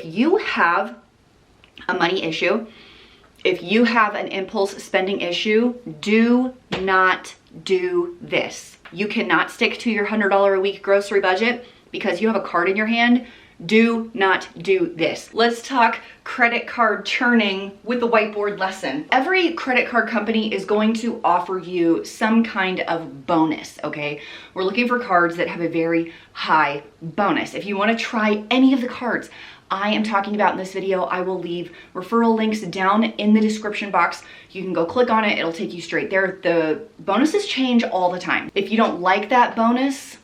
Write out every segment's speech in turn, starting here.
if you have a money issue, if you have an impulse spending issue, do not do this. You cannot stick to your $100 a week grocery budget because you have a card in your hand. Do not do this. Let's talk credit card churning with the whiteboard lesson. Every credit card company is going to offer you some kind of bonus, okay? We're looking for cards that have a very high bonus. If you want to try any of the cards I am talking about in this video, I will leave referral links down in the description box. You can go click on it. It'll take you straight there. The bonuses change all the time. If you don't like that bonus,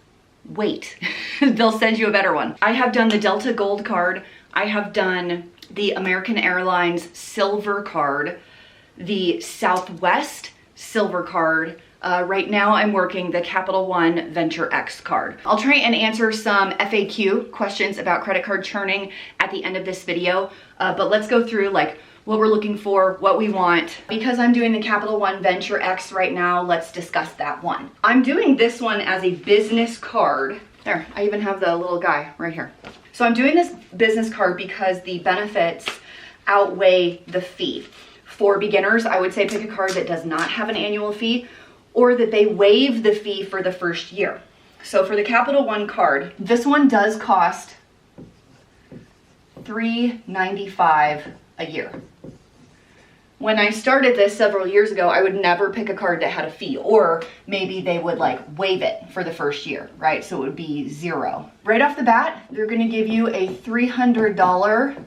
wait. They'll send you a better one. I have done the Delta Gold card. I have done the American Airlines Silver card, the Southwest Silver card. Right now I'm working the Capital One Venture X card. I'll try and answer some FAQ questions about credit card churning at the end of this video, but let's go through like what we're looking for, what we want. Because I'm doing the Capital One Venture X right now, let's discuss that one. I'm doing this one as a business card. There, I even have the little guy right here. So I'm doing this business card because the benefits outweigh the fee. For beginners, I would say pick a card that does not have an annual fee or that they waive the fee for the first year. So for the Capital One card, this one does cost $3.95 a year. When I started this several years ago, I would never pick a card that had a fee, or maybe they would like waive it for the first year, right? So it would be $0. Right off the bat, they're gonna give you a $300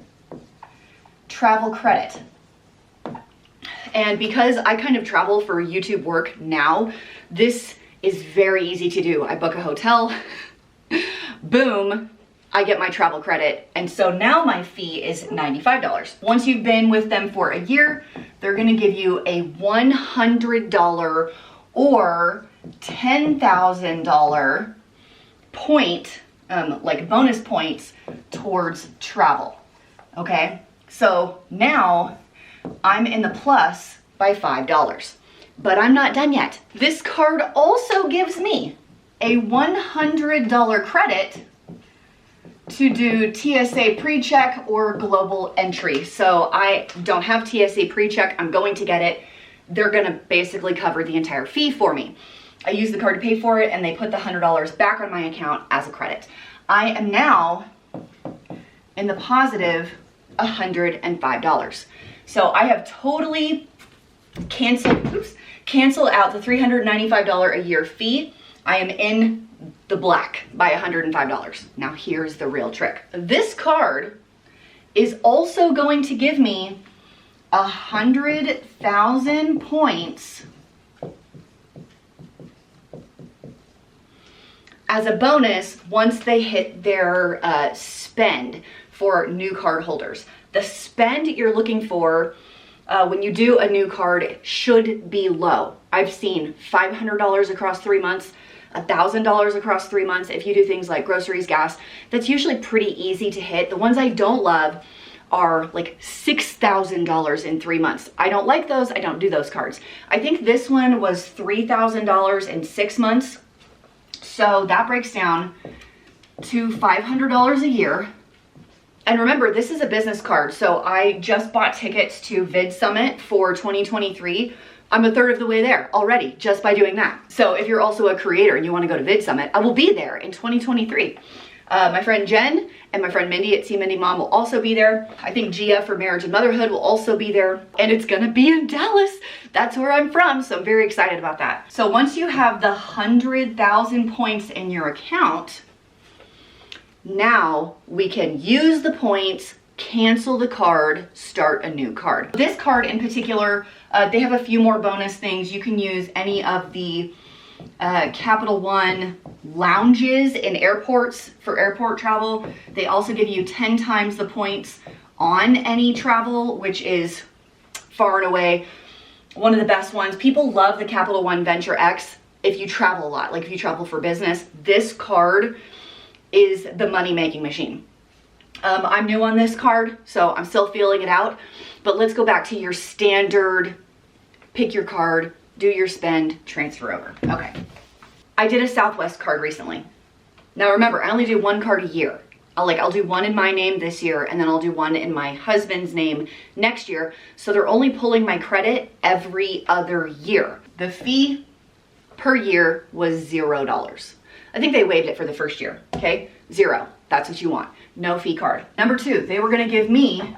travel credit. And because I kind of travel for YouTube work now, this is very easy to do. I book a hotel, boom, I get my travel credit. And so now my fee is $95. Once you've been with them for a year, they're gonna give you a $100 or $10,000 point, like bonus points towards travel, okay? So now I'm in the plus by $5, but I'm not done yet. This card also gives me a $100 credit to do TSA pre-check or global entry. So I don't have TSA pre-check, I'm going to get it. They're gonna basically cover the entire fee for me. I use the card to pay for it and they put the $100 back on my account as a credit. I am now in the positive $105. So I have totally canceled out the $395 a year fee. I am in the black by $105. Now here's the real trick. This card is also going to give me 100,000 points as a bonus once they hit their spend for new card holders. The spend you're looking for when you do a new card should be low. I've seen $500 across 3 months, $1,000 across 3 months. If you do things like groceries, gas, that's usually pretty easy to hit. The ones I don't love are like $6,000 in 3 months. I don't like those, I don't do those cards. I think this one was $3,000 in 6 months. So that breaks down to $500 a year. And remember, this is a business card. So I just bought tickets to Vid Summit for 2023. I'm a third of the way there already just by doing that. So if you're also a creator and you want to go to Vid Summit, I will be there in 2023. My friend Jen and my friend Mindy at See Mindy Mom will also be there. I think Gia for Marriage and Motherhood will also be there. And it's gonna be in Dallas. That's where I'm from, so I'm very excited about that. So once you have the 100,000 points in your account, now we can use the points, cancel the card, start a new card. This card in particular, they have a few more bonus things. You can use any of the Capital One lounges in airports for airport travel. They also give you 10 times the points on any travel, which is far and away one of the best ones. People love the Capital One Venture X if you travel a lot, like if you travel for business. This card is the money-making machine. I'm new on this card, so I'm still feeling it out, but let's go back to your standard, pick your card, do your spend, transfer over. Okay. I did a Southwest card recently. Now remember, I only do one card a year. I'll do one in my name this year, and then I'll do one in my husband's name next year. So they're only pulling my credit every other year. The fee per year was $0. I think they waived it for the first year, okay? 0, that's what you want. No fee card. Number 2, they were gonna give me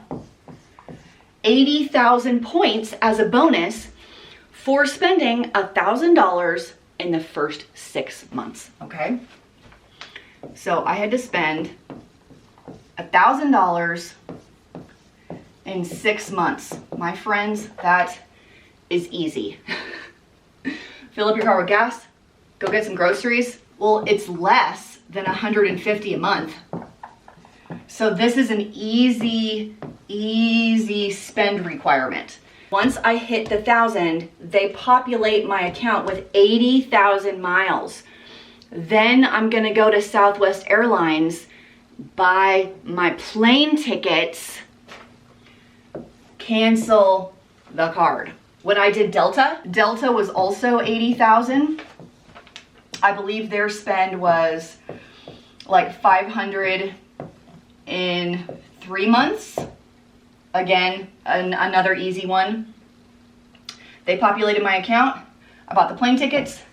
80,000 points as a bonus for spending $1,000 in the first 6 months, okay? So I had to spend $1,000 in 6 months. My friends, that is easy. Fill up your car with gas, go get some groceries. Well, it's less than $150 a month. So this is an easy spend requirement. Once I hit the 1,000, they populate my account with 80,000 miles. Then I'm gonna go to Southwest Airlines, buy my plane tickets, cancel the card. When I did Delta was also 80,000. I believe their spend was like 500 in 3 months. Again, another easy one. They populated my account. I bought the plane tickets.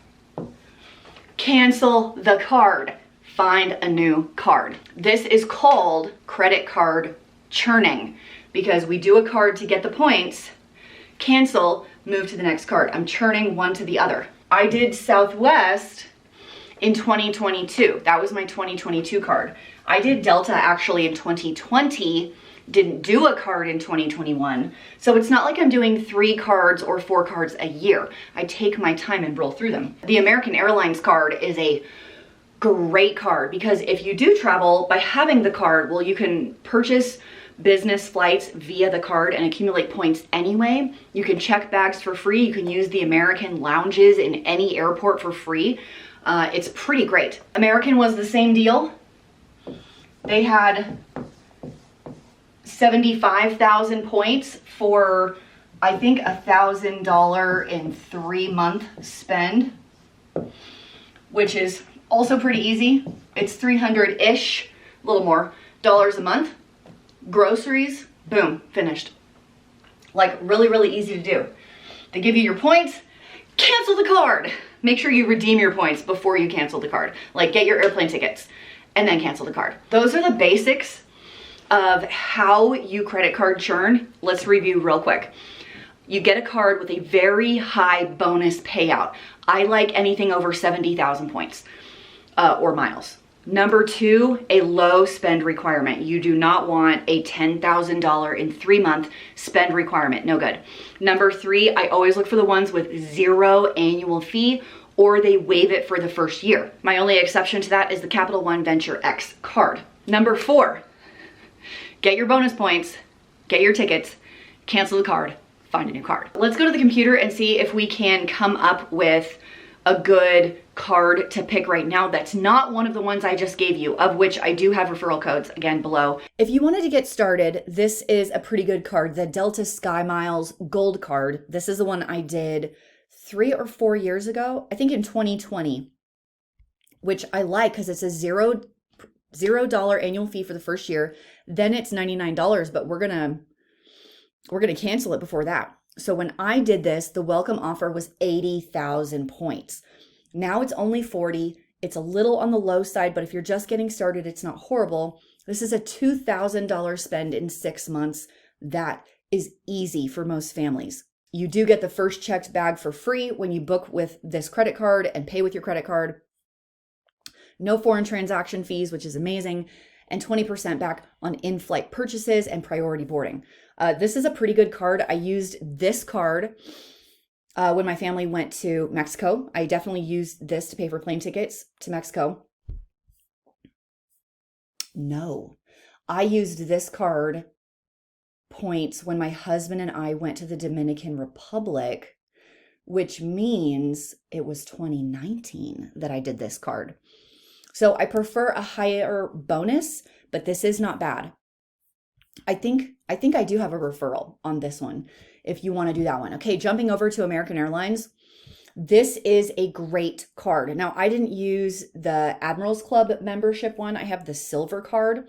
Cancel the card. Find a new card. This is called credit card churning because we do a card to get the points, cancel, move to the next card. I'm churning one to the other. I did Southwest in 2022. That was my 2022 card. I did Delta actually in 2020, didn't do a card in 2021. So it's not like I'm doing 3 cards or 4 cards a year. I take my time and roll through them. The American Airlines card is a great card because if you do travel by having the card, well, you can purchase business flights via the card and accumulate points anyway. You can check bags for free. You can use the American lounges in any airport for free. It's pretty great. American was the same deal. They had 75,000 points for, I think, $1,000 in 3-month spend, which is also pretty easy. It's 300-ish, a little more, dollars a month. Groceries, boom, finished. Like really easy to do. They give you your points, cancel the card. Make sure you redeem your points before you cancel the card. Like get your airplane tickets and then cancel the card. Those are the basics of how you credit card churn. Let's review real quick. You get a card with a very high bonus payout. I like anything over 70,000 points or miles. Number 2, a low spend requirement. You do not want a $10,000 in 3-month spend requirement. No good. Number 3, I always look for the ones with 0 annual fee or they waive it for the first year. My only exception to that is the Capital One Venture X card. Number 4, get your bonus points, get your tickets, cancel the card, find a new card. Let's go to the computer and see if we can come up with a good card to pick right now that's not one of the ones I just gave you, of which I do have referral codes again below. If you wanted to get started, this is a pretty good card, the Delta Sky Miles Gold card. This is the one I did 3 or 4 years ago, I think in 2020, which I like because it's a $0 annual fee for the first year. Then it's $99, but we're gonna cancel it before that. So when I did this, the welcome offer was 80,000 points. Now it's only 40. It's a little on the low side, but if you're just getting started, it's not horrible. This is a $2,000 spend in 6 months. That is easy for most families. You do get the first checked bag for free when you book with this credit card and pay with your credit card. No foreign transaction fees, which is amazing, and 20% back on in-flight purchases and priority boarding. This is a pretty good card. I used this card when my family went to Mexico. I definitely used this to pay for plane tickets to Mexico. No, I used this card points when my husband and I went to the Dominican Republic, which means it was 2019 that I did this card. So I prefer a higher bonus, but this is not bad. I think I do have a referral on this one if you want to do that one. Okay, jumping over to American Airlines. This is a great card. Now, I didn't use the Admirals Club membership one. I have the silver card.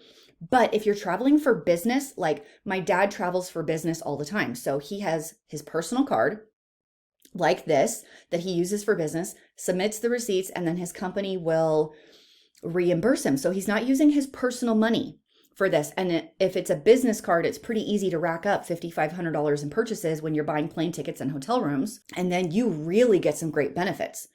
But if you're traveling for business, like my dad travels for business all the time. So he has his personal card like this that he uses for business, submits the receipts, and then his company will reimburse him. So he's not using his personal money for this. And if it's a business card, it's pretty easy to rack up $5,500 in purchases when you're buying plane tickets and hotel rooms. And then you really get some great benefits.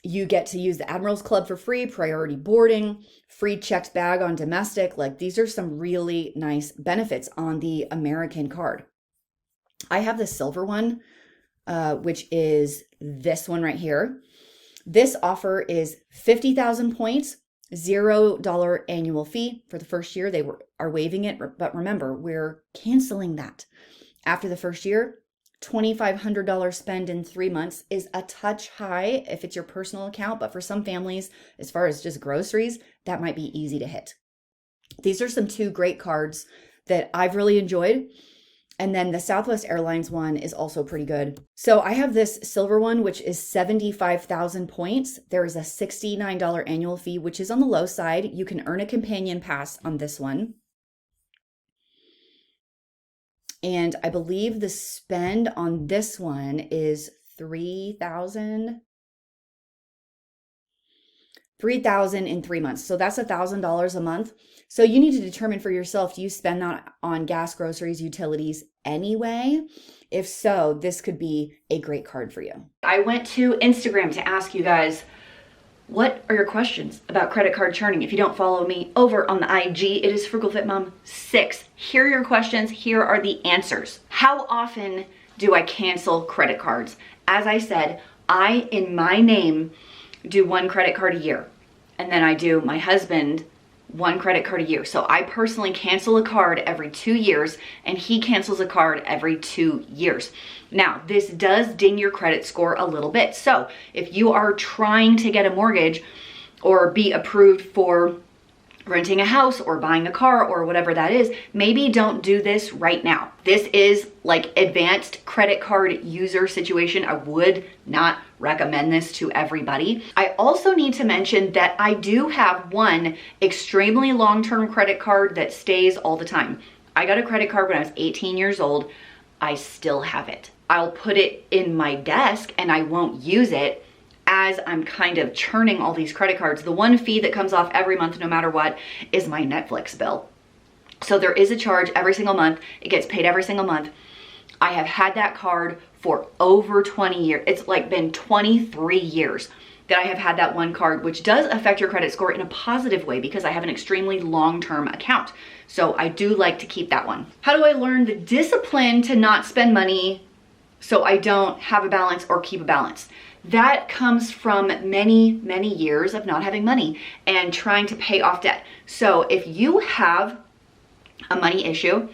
You get to use the Admirals Club for free, priority boarding, free checked bag on domestic. Like, these are some really nice benefits on the American card. I have the silver one, which is this one right here. This offer is 50,000 points, $0 annual fee for the first year. They are waiving it, but remember, we're canceling that. After the first year, $2,500 spend in 3 months is a touch high if it's your personal account, but for some families, as far as just groceries, that might be easy to hit. These are some 2 great cards that I've really enjoyed. And then the Southwest Airlines one is also pretty good. So I have this silver one, which is 75,000 points. There is a $69 annual fee, which is on the low side. You can earn a companion pass on this one. And I believe the spend on this one is $3,000 in 3 months. So that's $1,000 a month. So you need to determine for yourself, do you spend that on gas, groceries, utilities anyway? If so, this could be a great card for you. I went to Instagram to ask you guys, what are your questions about credit card churning? If you don't follow me over on the IG, it is Frugal Fit Mom 6. Here are your questions. Here are the answers. How often do I cancel credit cards? As I said, I, in my name, do 1 credit card a year. And then I do my husband 1 credit card a year. So I personally cancel a card every 2 years, and he cancels a card every 2 years. Now, this does ding your credit score a little bit. So if you are trying to get a mortgage or be approved for renting a house or buying a car or whatever that is, maybe don't do this right now. This is like advanced credit card user situation. I would not recommend this to everybody. I also need to mention that I do have one extremely long-term credit card that stays all the time. I got a credit card when I was 18 years old. I still have it. I'll put it in my desk and I won't use it as I'm kind of churning all these credit cards. The one fee that comes off every month, no matter what, is my Netflix bill. So there is a charge every single month. It gets paid every single month. I have had that card for over 20 years. It's like been 23 years that I have had that one card, which does affect your credit score in a positive way because I have an extremely long-term account. So I do like to keep that one. How do I learn the discipline to not spend money so I don't have a balance or keep a balance? That comes from many, many years of not having money and trying to pay off debt. So if you have a money issue,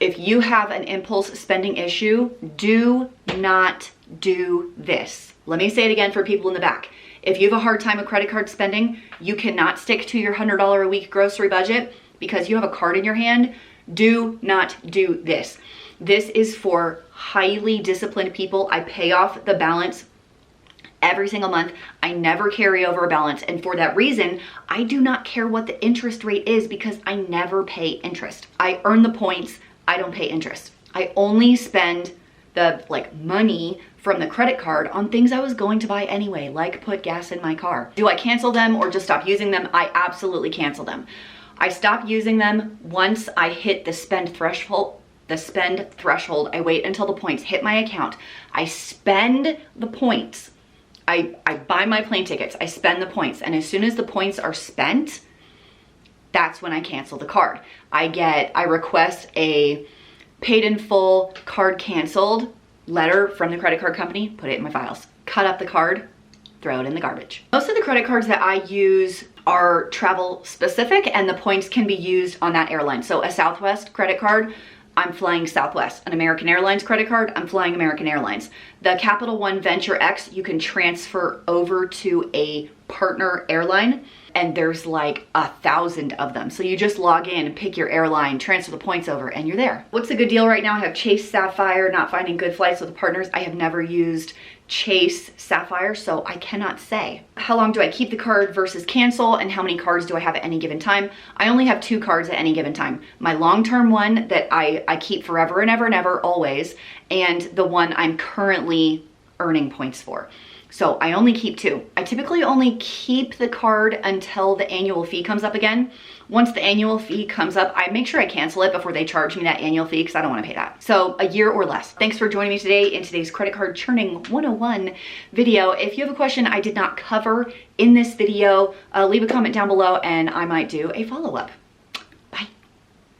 if you have an impulse spending issue, do not do this. Let me say it again for people in the back. If you have a hard time with credit card spending, you cannot stick to your $100 a week grocery budget because you have a card in your hand. Do not do this. This is for highly disciplined people. I pay off the balance every single month. I never carry over a balance. And for that reason, I do not care what the interest rate is because I never pay interest. I earn the points. I don't pay interest. I only spend the money from the credit card on things I was going to buy anyway, like put gas in my car. Do I cancel them or just stop using them? I absolutely cancel them. I stop using them once I hit the spend threshold. I wait until the points hit my account. I spend the points. I buy my plane tickets, I spend the points, and as soon as the points are spent, that's when I cancel the card. I request a paid in full card canceled letter from the credit card company, put it in my files, cut up the card, throw it in the garbage. Most of the credit cards that I use are travel specific and the points can be used on that airline. So a Southwest credit card, I'm flying Southwest. An American Airlines credit card, I'm flying American Airlines. The Capital One Venture X, you can transfer over to a partner airline. and there's like 1,000 of them. So you just log in, pick your airline, transfer the points over, and you're there. What's a good deal right now? I have Chase Sapphire, not finding good flights with partners. I have never used Chase Sapphire, so I cannot say. How long do I keep the card versus cancel, and how many cards do I have at any given time? I only have 2 cards at any given time. My long-term one that I keep forever and ever and ever, always, and the one I'm currently earning points for. So I only keep 2. I typically only keep the card until the annual fee comes up again. Once the annual fee comes up, I make sure I cancel it before they charge me that annual fee because I don't want to pay that. So a year or less. Thanks for joining me today in today's Credit Card Churning 101 video. If you have a question I did not cover in this video, leave a comment down below and I might do a follow-up.